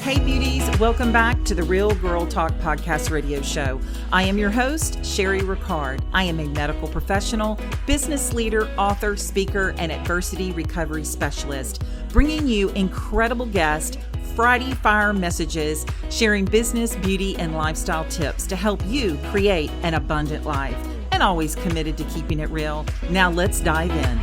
Hey beauties, welcome back to the Real Girl Talk podcast radio show. I am your host, Sherry Ricard. I am a medical professional, business leader, author, speaker, and adversity recovery specialist, bringing you incredible guests, Friday Fire messages, sharing business, beauty, and lifestyle tips to help you create an abundant life, and always committed to keeping it real. Now let's dive in.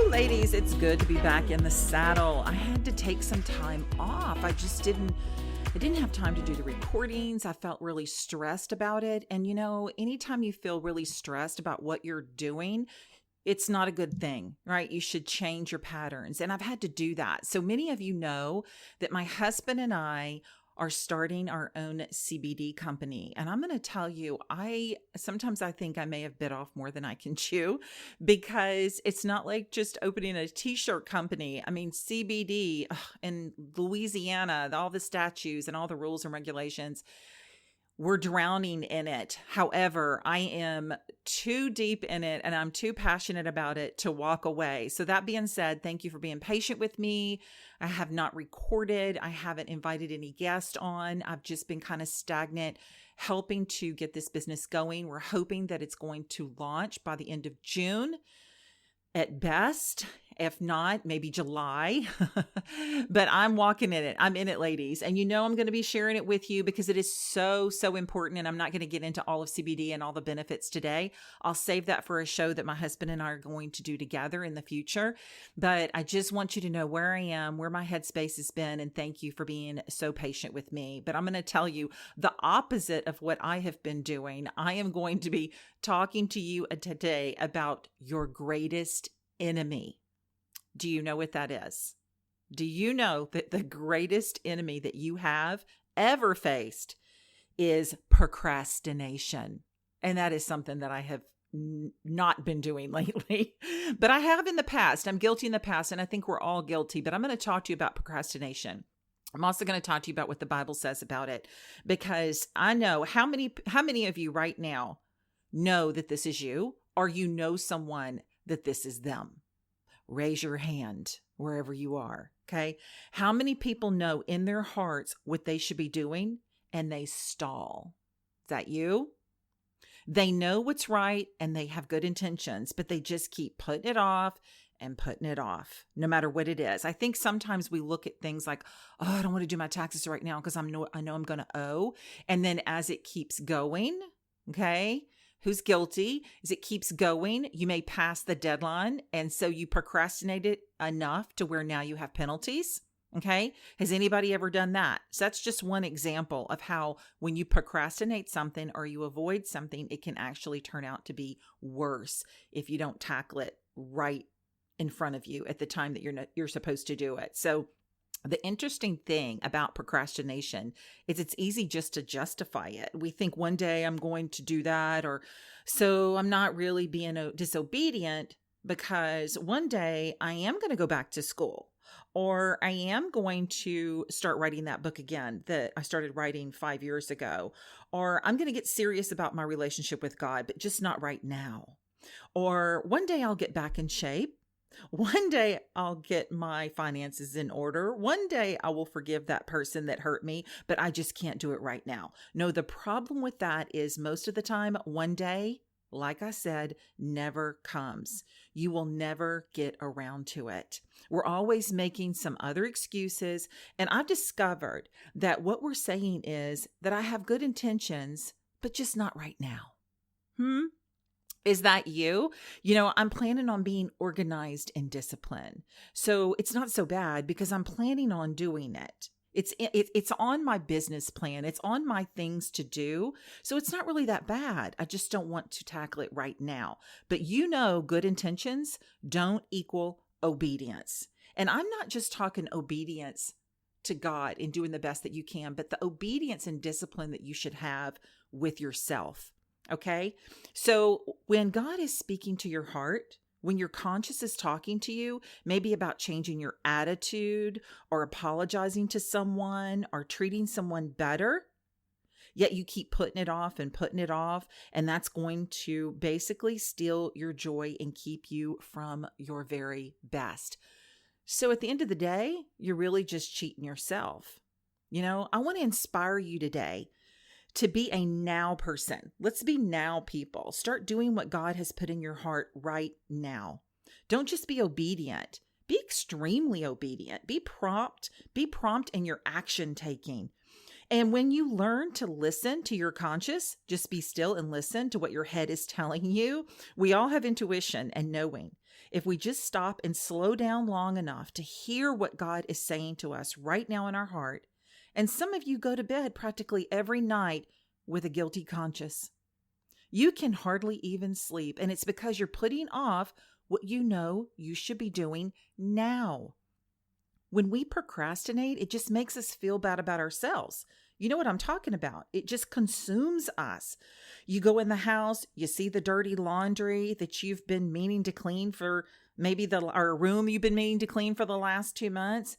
Ladies, it's good to be back in the saddle. I had to take some time off. I didn't have time to do the recordings. I felt really stressed about it. And anytime you feel really stressed about what you're doing, it's not a good thing, right? You should change your patterns. And I've had to do that. So many of you know that my husband and I are starting our own CBD company. And I'm going to tell you, sometimes I think I may have bit off more than I can chew, because it's not like just opening a t-shirt company. I mean, CBD in Louisiana, all the statutes and all the rules and regulations, we're drowning in it. However, I am too deep in it and I'm too passionate about it to walk away. So that being said, thank you for being patient with me. I have not recorded. I haven't invited any guests on. I've just been kind of stagnant, helping to get this business going. We're hoping that it's going to launch by the end of June at best. If not, maybe July, but I'm walking in it. I'm in it, ladies. And I'm going to be sharing it with you because it is so, so important. And I'm not going to get into all of CBD and all the benefits today. I'll save that for a show that my husband and I are going to do together in the future. But I just want you to know where I am, where my headspace has been. And thank you for being so patient with me. But I'm going to tell you the opposite of what I have been doing. I am going to be talking to you today about your greatest enemy. Do you know what that is? Do you know that the greatest enemy that you have ever faced is procrastination? And that is something that I have not been doing lately, but I have in the past. I'm guilty in the past, and I think we're all guilty, but I'm going to talk to you about procrastination. I'm also going to talk to you about what the Bible says about it, because I know how many of you right now know that this is you, or you know someone that this is them. Raise your hand wherever you are, okay? How many people know in their hearts what they should be doing and they stall? Is that you? They know what's right and they have good intentions, but they just keep putting it off and putting it off, no matter what it is. I think sometimes we look at things like, oh, I don't want to do my taxes right now because I know I'm going to owe. And then as it keeps going, okay, who's guilty? As it keeps going, you may pass the deadline. And so you procrastinate it enough to where now you have penalties. Okay. Has anybody ever done that? So that's just one example of how when you procrastinate something or you avoid something, it can actually turn out to be worse if you don't tackle it right in front of you at the time that you're supposed to do it. So the interesting thing about procrastination is it's easy just to justify it. We think one day I'm going to do that, or so I'm not really being disobedient because one day I am going to go back to school, or I am going to start writing that book again that I started writing 5 years ago, or I'm going to get serious about my relationship with God, but just not right now. Or one day I'll get back in shape. One day I'll get my finances in order. One day I will forgive that person that hurt me, but I just can't do it right now. No, the problem with that is most of the time, one day, like I said, never comes. You will never get around to it. We're always making some other excuses. And I've discovered that what we're saying is that I have good intentions, but just not right now. Is that you? I'm planning on being organized and disciplined. So it's not so bad because I'm planning on doing it. It's on my business plan. It's on my things to do. So it's not really that bad. I just don't want to tackle it right now. But good intentions don't equal obedience. And I'm not just talking obedience to God and doing the best that you can, but the obedience and discipline that you should have with yourself. Okay. So when God is speaking to your heart, when your conscience is talking to you, maybe about changing your attitude or apologizing to someone or treating someone better, yet you keep putting it off, and that's going to basically steal your joy and keep you from your very best. So at the end of the day, you're really just cheating yourself. I want to inspire you today to be a now person. Let's be now people. Start doing what God has put in your heart right now. Don't just be obedient. Be extremely obedient. Be prompt. Be prompt in your action taking. And when you learn to listen to your conscious, just be still and listen to what your head is telling you. We all have intuition and knowing. If we just stop and slow down long enough to hear what God is saying to us right now in our heart, and some of you go to bed practically every night with a guilty conscience. You can hardly even sleep, and it's because you're putting off what you know you should be doing now. When we procrastinate, it just makes us feel bad about ourselves. You know what I'm talking about? It just consumes us. You go in the house, you see the dirty laundry that you've been meaning to clean for maybe or room you've been meaning to clean for the last 2 months,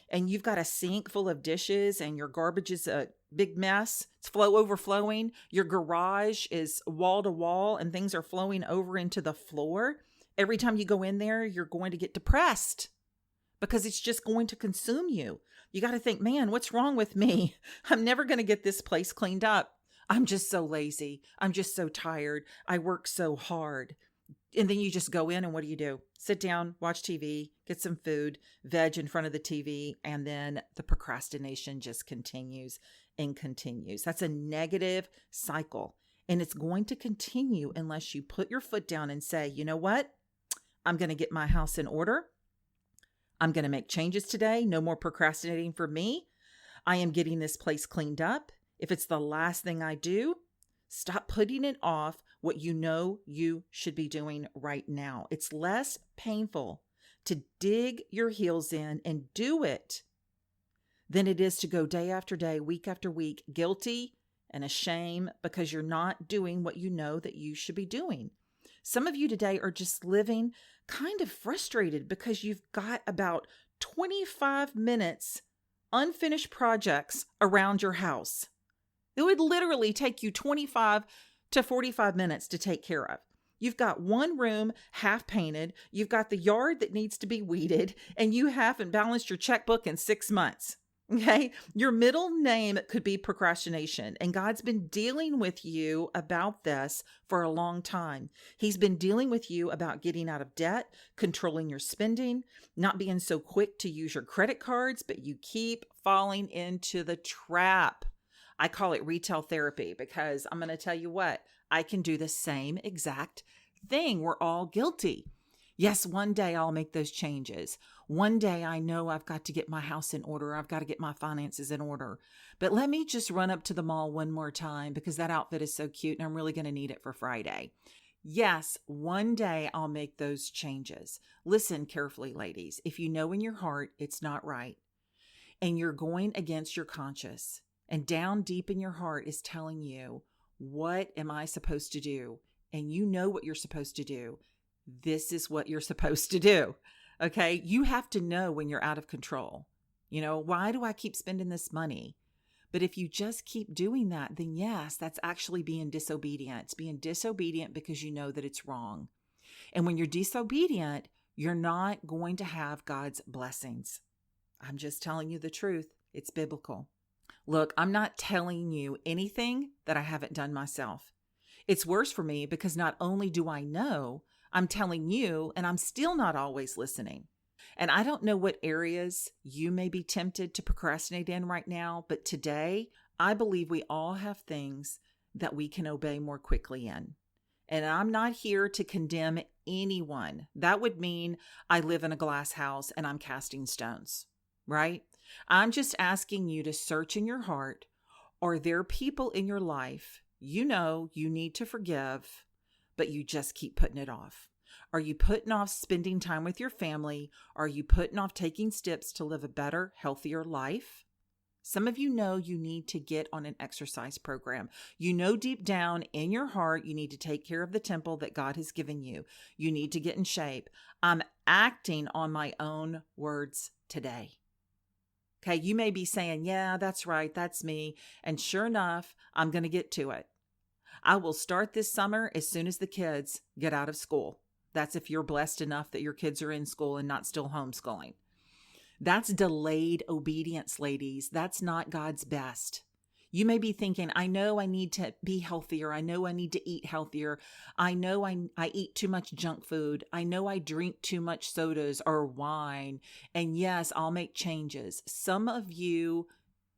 and you've got a sink full of dishes and your garbage is a big mess. It's overflowing. Your garage is wall to wall and things are flowing over into the floor. Every time you go in there, you're going to get depressed, because it's just going to consume you. You got to think, man, what's wrong with me? I'm never going to get this place cleaned up. I'm just so lazy. I'm just so tired. I work so hard. And then you just go in and what do? Sit down, watch TV, get some food, veg in front of the TV, and then the procrastination just continues and continues. That's a negative cycle. And it's going to continue unless you put your foot down and say, you know what? I'm going to get my house in order. I'm going to make changes today. No more procrastinating for me. I am getting this place cleaned up. If it's the last thing I do, stop putting it off what you know you should be doing right now. It's less painful to dig your heels in and do it than it is to go day after day, week after week, guilty and ashamed because you're not doing what you know that you should be doing. Some of you today are just living kind of frustrated because you've got about 25 minutes unfinished projects around your house. It would literally take you 25 to 45 minutes to take care of. You've got one room half painted, you've got the yard that needs to be weeded, and you haven't balanced your checkbook in 6 months. Okay. Your middle name could be procrastination. And God's been dealing with you about this for a long time. He's been dealing with you about getting out of debt, controlling your spending, not being so quick to use your credit cards, but you keep falling into the trap. I call it retail therapy because I'm going to tell you what, I can do the same exact thing. We're all guilty. Yes, one day I'll make those changes. One day I know I've got to get my house in order. I've got to get my finances in order. But let me just run up to the mall one more time because that outfit is so cute and I'm really going to need it for Friday. Yes, one day I'll make those changes. Listen carefully, ladies. If you know in your heart it's not right and you're going against your conscience and down deep in your heart is telling you, what am I supposed to do? And you know what you're supposed to do. This is what you're supposed to do. Okay. You have to know when you're out of control. Why do I keep spending this money? But if you just keep doing that, then yes, that's actually being disobedient. It's being disobedient because you know that it's wrong. And when you're disobedient, you're not going to have God's blessings. I'm just telling you the truth. It's biblical. Look, I'm not telling you anything that I haven't done myself. It's worse for me because not only do I know, I'm telling you, and I'm still not always listening. And I don't know what areas you may be tempted to procrastinate in right now, but today, I believe we all have things that we can obey more quickly in. And I'm not here to condemn anyone. That would mean I live in a glass house and I'm casting stones, right? I'm just asking you to search in your heart. Are there people in your life you know you need to forgive, but you just keep putting it off? Are you putting off spending time with your family? Are you putting off taking steps to live a better, healthier life? Some of you know you need to get on an exercise program. You know deep down in your heart you need to take care of the temple that God has given you. You need to get in shape. I'm acting on my own words today. Okay, you may be saying, yeah, that's right, that's me. And sure enough, I'm going to get to it. I will start this summer as soon as the kids get out of school. That's if you're blessed enough that your kids are in school and not still homeschooling. That's delayed obedience, ladies. That's not God's best. You may be thinking, I know I need to be healthier. I know I need to eat healthier. I know I eat too much junk food. I know I drink too much sodas or wine. And yes, I'll make changes. Some of you,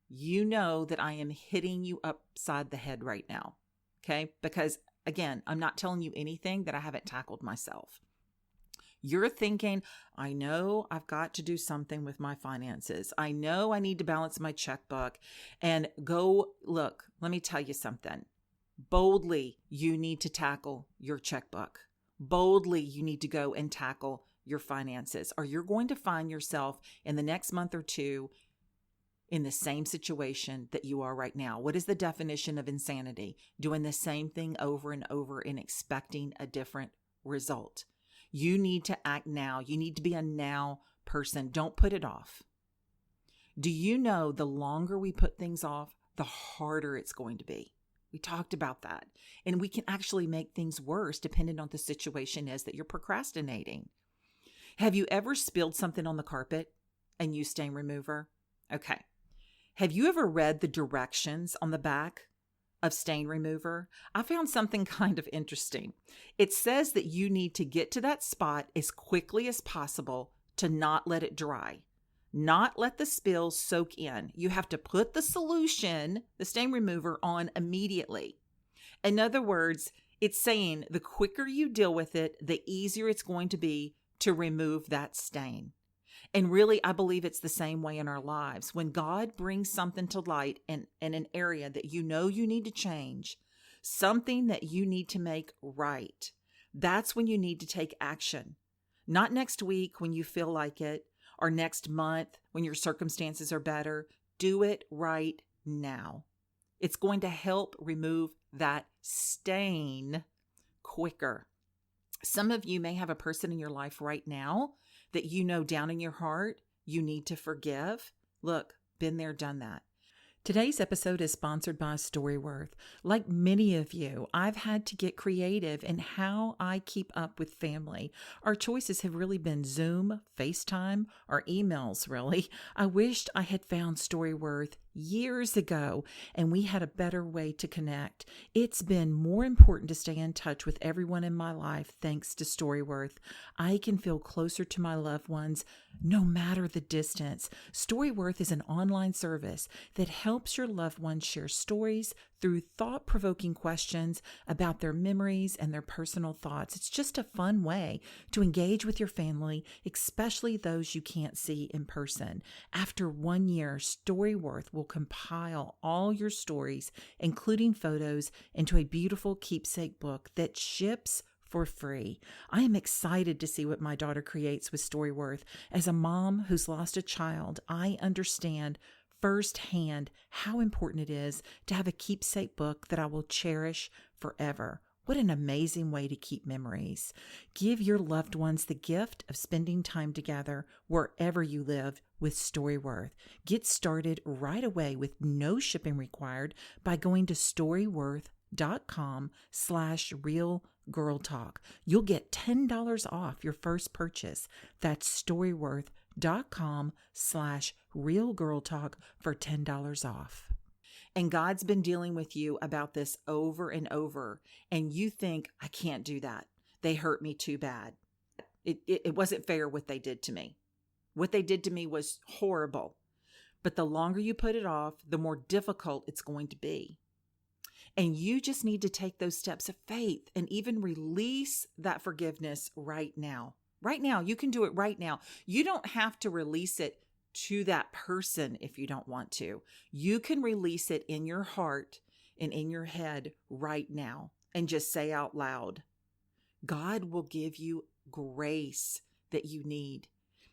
you know that I am hitting you upside the head right now. Okay? Because again, I'm not telling you anything that I haven't tackled myself. You're thinking, I know I've got to do something with my finances. I know I need to balance my checkbook and look, let me tell you something. Boldly, you need to tackle your checkbook. Boldly, you need to go and tackle your finances, or you're going to find yourself in the next month or two in the same situation that you are right now. What is the definition of insanity? Doing the same thing over and over and expecting a different result. You need to act now. You need to be a now person. Don't put it off. Do you know the longer we put things off, the harder it's going to be? We talked about that. And we can actually make things worse depending on the situation is that you're procrastinating. Have you ever spilled something on the carpet and used stain remover? Okay. Have you ever read the directions on the back of stain remover? I found something kind of interesting. It says that you need to get to that spot as quickly as possible to not let it dry, not let the spill soak in. You have to put the solution, the stain remover, on immediately. In other words, it's saying the quicker you deal with it, the easier it's going to be to remove that stain. And really, I believe it's the same way in our lives. When God brings something to light in an area that you know you need to change, something that you need to make right, that's when you need to take action. Not next week when you feel like it, or next month when your circumstances are better. Do it right now. It's going to help remove that stain quicker. Some of you may have a person in your life right now that you know down in your heart you need to forgive. Look, been there, done that. Today's episode is sponsored by Storyworth. Like many of you, I've had to get creative in how I keep up with family. Our choices have really been Zoom, FaceTime, or emails, really. I wished I had found Storyworth years ago and we had a better way to connect. It's been more important to stay in touch with everyone in my life thanks to Storyworth. I can feel closer to my loved ones no matter the distance. Storyworth is an online service that helps your loved ones share stories through thought-provoking questions about their memories and their personal thoughts. It's just a fun way to engage with your family, especially those you can't see in person. After 1 year, Storyworth will compile all your stories, including photos, into a beautiful keepsake book that ships for free. I am excited to see what my daughter creates with Storyworth. As a mom who's lost a child, I understand firsthand how important it is to have a keepsake book that I will cherish forever. What an amazing way to keep memories. Give your loved ones the gift of spending time together wherever you live with Storyworth. Get started right away with no shipping required by going to storyworth.com/realgirltalk. You'll get $10 off your first purchase. That's storyworth.com/realgirltalk for $10 off. And God's been dealing with you about this over and over. And you think, I can't do that. They hurt me too bad. It wasn't fair what they did to me. What they did to me was horrible. But the longer you put it off, the more difficult it's going to be. And you just need to take those steps of faith and even release that forgiveness right now. Right now, you can do it right now. You don't have to release it to that person if you don't want to. You can release it in your heart and in your head right now and just say out loud, God will give you grace that you need.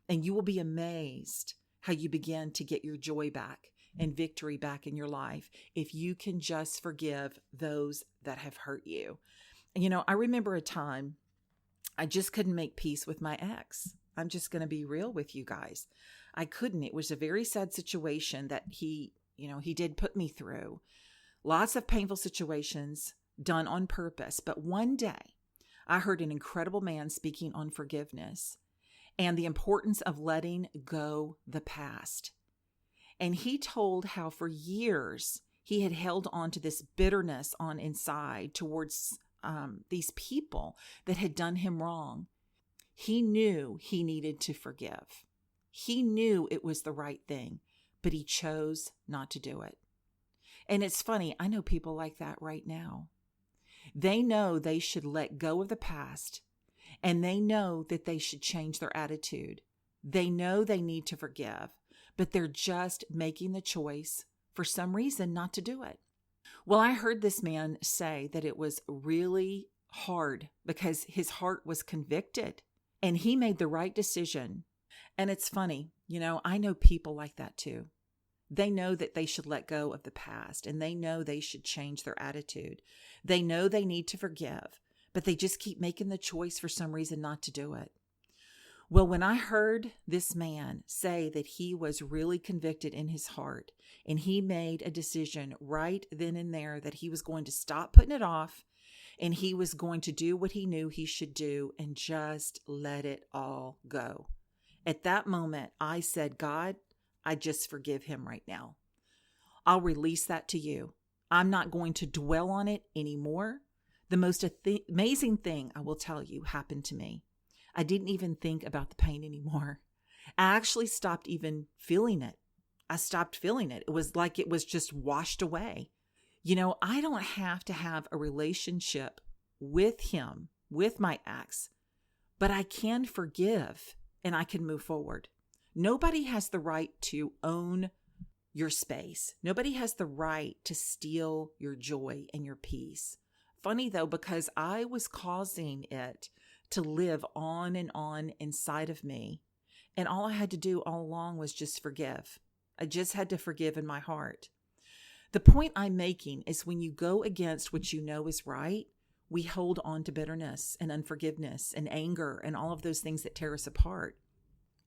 And you will be amazed how you begin to get your joy back and victory back in your life if you can just forgive those that have hurt you. And, I remember a time I just couldn't make peace with my ex. I'm just going to be real with you guys. I couldn't. It was a very sad situation that he did put me through. Lots of painful situations done on purpose. But one day I heard an incredible man speaking on forgiveness. and the importance of letting go the past. And he told how for years he had held on to this bitterness on inside towards these people that had done him wrong. He knew he needed to forgive. He knew it was the right thing, but he chose not to do it. And it's funny, I know people like that right now. They know they should let go of the past, and they know that they should change their attitude. They know they need to forgive, but they're just making the choice for some reason not to do it. Well, I heard this man say that it was really hard because his heart was convicted and he made the right decision. And it's funny, I know people like that too. They know that they should let go of the past and they know they should change their attitude. They know they need to forgive, but they just keep making the choice for some reason not to do it. Well, when I heard this man say that he was really convicted in his heart and he made a decision right then and there that he was going to stop putting it off and he was going to do what he knew he should do and just let it all go. At that moment, I said, God, I just forgive him right now. I'll release that to you. I'm not going to dwell on it anymore. The most amazing thing I will tell you happened to me. I didn't even think about the pain anymore. I actually stopped even feeling it. I stopped feeling it. It was like it was just washed away. I don't have to have a relationship with him, with my ex, but I can forgive and I can move forward. Nobody has the right to own your space. Nobody has the right to steal your joy and your peace. Funny though, because I was causing it to live on and on inside of me. And all I had to do all along was just forgive. I just had to forgive in my heart. The point I'm making is when you go against what you know is right, we hold on to bitterness and unforgiveness and anger and all of those things that tear us apart.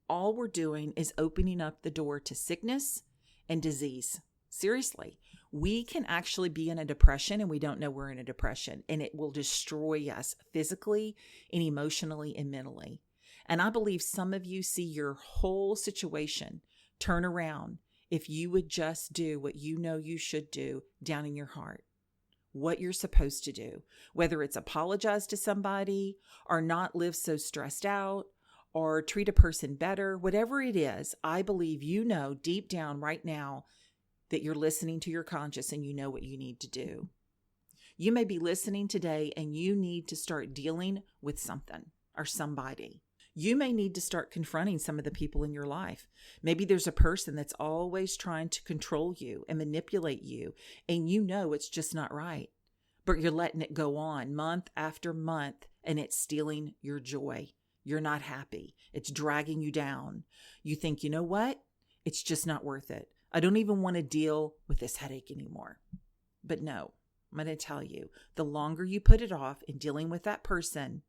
All we're doing is opening up the door to sickness and disease. Seriously, we can actually be in a depression and we don't know we're in a depression, and it will destroy us physically and emotionally and mentally. And I believe some of you see your whole situation turn around if you would just do what you know you should do down in your heart, what you're supposed to do, whether it's apologize to somebody or not live so stressed out or treat a person better, whatever it is. I believe you know deep down right now that you're listening to your conscience and you know what you need to do. You may be listening today and you need to start dealing with something or somebody. You may need to start confronting some of the people in your life. Maybe there's a person that's always trying to control you and manipulate you, and you know it's just not right, but you're letting it go on month after month, and it's stealing your joy. You're not happy. It's dragging you down. You think, you know what? It's just not worth it. I don't even want to deal with this headache anymore. But no, I'm going to tell you, the longer you put it off in dealing with that person,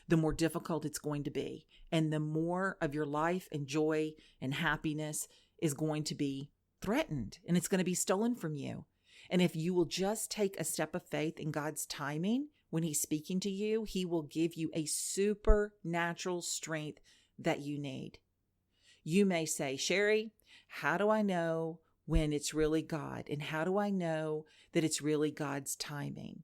the more difficult it's going to be. And the more of your life and joy and happiness is going to be threatened, and it's going to be stolen from you. And if you will just take a step of faith in God's timing, when he's speaking to you, he will give you a supernatural strength that you need. You may say, Sherry, how do I know when it's really God? And how do I know that it's really God's timing?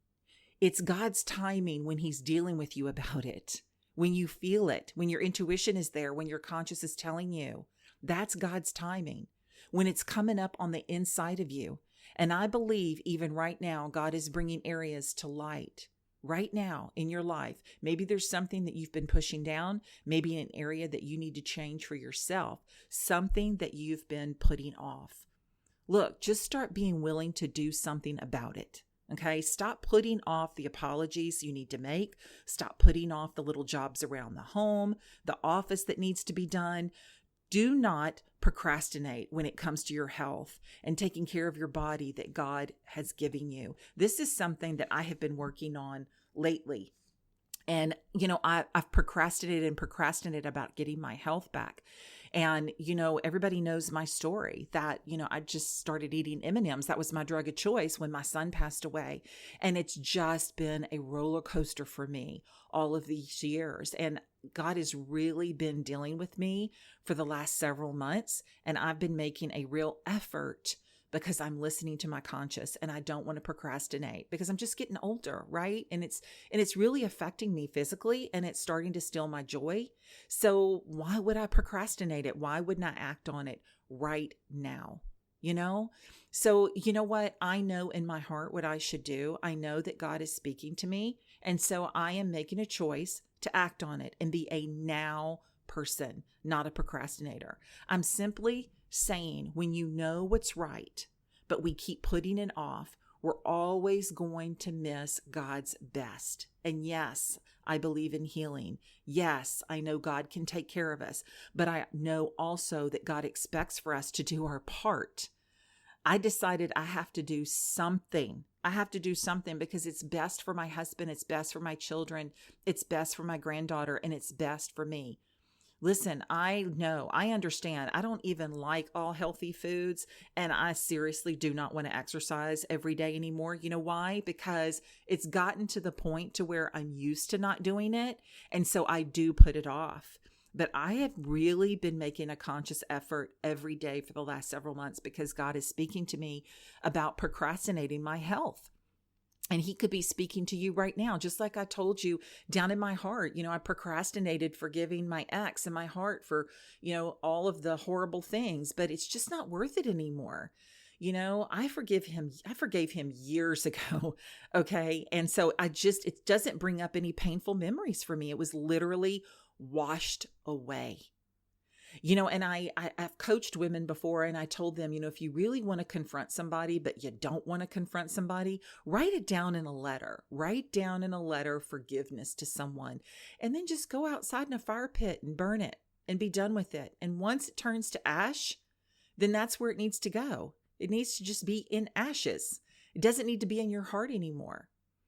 It's God's timing when he's dealing with you about it. When you feel it, when your intuition is there, when your conscience is telling you, that's God's timing. When it's coming up on the inside of you. And I believe even right now, God is bringing areas to light. Right now in your life, maybe there's something that you've been pushing down, maybe an area that you need to change for yourself, something that you've been putting off. Look, just start being willing to do something about it. Okay, stop putting off the apologies you need to make. Stop putting off the little jobs around the home, the office that needs to be done. Do not procrastinate when it comes to your health and taking care of your body that God has given you. This is something that I have been working on lately. And, I've procrastinated about getting my health back. And, everybody knows my story that, I just started eating M&Ms. That was my drug of choice when my son passed away. And it's just been a roller coaster for me all of these years. And God has really been dealing with me for the last several months. And I've been making a real effort because I'm listening to my conscience and I don't want to procrastinate because I'm just getting older, right? And it's really affecting me physically and it's starting to steal my joy. So why would I procrastinate it? Why wouldn't I act on it right now? So you know what? I know in my heart what I should do. I know that God is speaking to me. And so I am making a choice to act on it and be a now person, not a procrastinator. I'm simply saying when you know what's right, but we keep putting it off, we're always going to miss God's best. And yes, I believe in healing. Yes, I know God can take care of us, but I know also that God expects for us to do our part. I decided I have to do something. I have to do something because it's best for my husband. It's best for my children. It's best for my granddaughter, and it's best for me. Listen, I know, I understand. I don't even like all healthy foods, and I seriously do not want to exercise every day anymore. You know why? Because it's gotten to the point to where I'm used to not doing it, and so I do put it off. But I have really been making a conscious effort every day for the last several months because God is speaking to me about procrastinating my health. And he could be speaking to you right now, just like I told you down in my heart. I procrastinated forgiving my ex in my heart for, all of the horrible things, but it's just not worth it anymore. I forgave him years ago. Okay. And so it doesn't bring up any painful memories for me. It was literally washed away. And I've coached women before and I told them, if you really want to confront somebody, but you don't want to confront somebody, write it down in a letter. Write down in a letter forgiveness to someone, and then just go outside in a fire pit and burn it and be done with it. And once it turns to ash, then that's where it needs to go. It needs to just be in ashes. It doesn't need to be in your heart anymore.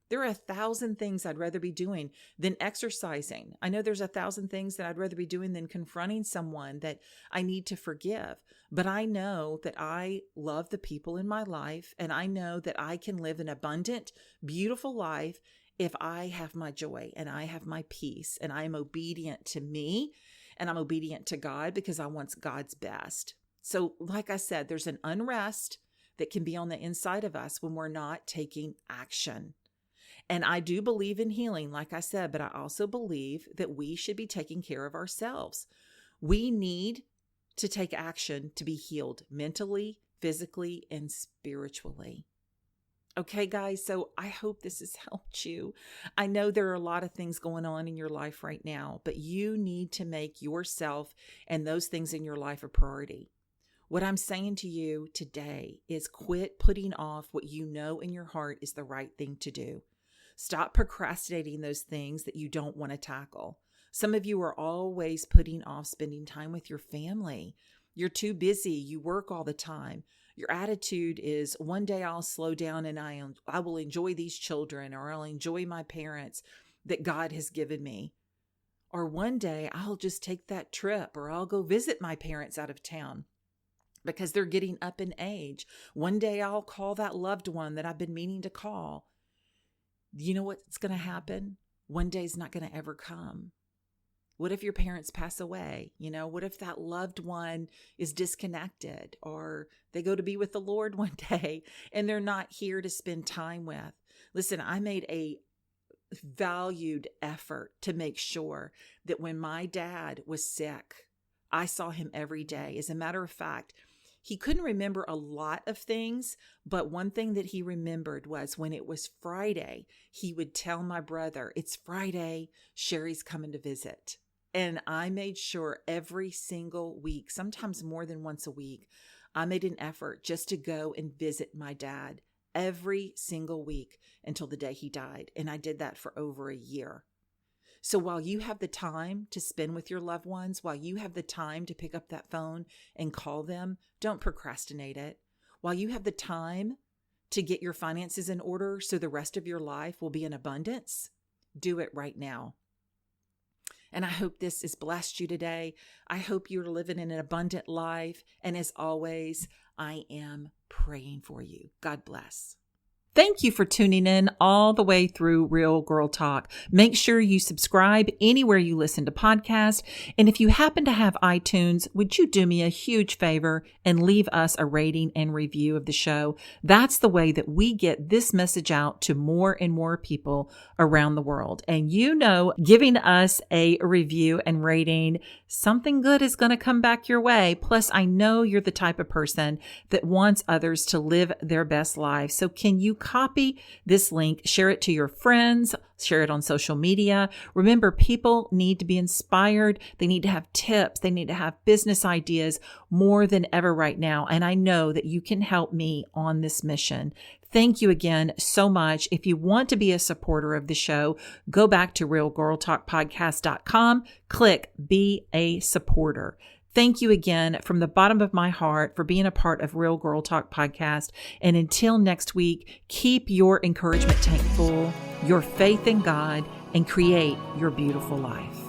There are 1,000 things I'd rather be doing than exercising. I know there's 1,000 things that I'd rather be doing than confronting someone that I need to forgive. But I know that I love the people in my life, and I know that I can live an abundant, beautiful life if I have my joy and I have my peace and I am obedient to me and I'm obedient to God because I want God's best. So like I said, there's an unrest that can be on the inside of us when we're not taking action. And I do believe in healing, like I said, but I also believe that we should be taking care of ourselves. We need to take action to be healed mentally, physically, and spiritually. Okay, guys, so I hope this has helped you. I know there are a lot of things going on in your life right now, but you need to make yourself and those things in your life a priority. What I'm saying to you today is quit putting off what you know in your heart is the right thing to do. Stop procrastinating those things that you don't want to tackle. Some of you are always putting off spending time with your family. You're too busy. You work all the time. Your attitude is one day I'll slow down and I will enjoy these children, or I'll enjoy my parents that God has given me. Or one day I'll just take that trip, or I'll go visit my parents out of town because they're getting up in age. One day I'll call that loved one that I've been meaning to call. You know what's going to happen? One day is not going to ever come. What if your parents pass away? What if that loved one is disconnected, or they go to be with the Lord one day and they're not here to spend time with? Listen, I made a valued effort to make sure that when my dad was sick, I saw him every day. As a matter of fact, he couldn't remember a lot of things, but one thing that he remembered was when it was Friday, he would tell my brother, "It's Friday, Sherry's coming to visit." And I made sure every single week, sometimes more than once a week, I made an effort just to go and visit my dad every single week until the day he died. And I did that for over a year. So while you have the time to spend with your loved ones, while you have the time to pick up that phone and call them, don't procrastinate it. While you have the time to get your finances in order so the rest of your life will be in abundance, do it right now. And I hope this has blessed you today. I hope you're living an abundant life. And as always, I am praying for you. God bless. Thank you for tuning in all the way through Real Girl Talk. Make sure you subscribe anywhere you listen to podcasts. And if you happen to have iTunes, would you do me a huge favor and leave us a rating and review of the show? That's the way that we get this message out to more and more people around the world. And giving us a review and rating, something good is going to come back your way. Plus, I know you're the type of person that wants others to live their best lives. So can you copy this link, share it to your friends, share it on social media? Remember, people need to be inspired. They need to have tips. They need to have business ideas more than ever right now. And I know that you can help me on this mission. Thank you again so much. If you want to be a supporter of the show, go back to realgirltalkpodcast.com, click Be a Supporter. Thank you again from the bottom of my heart for being a part of Real Girl Talk Podcast. And until next week, keep your encouragement tank full, your faith in God, and create your beautiful life.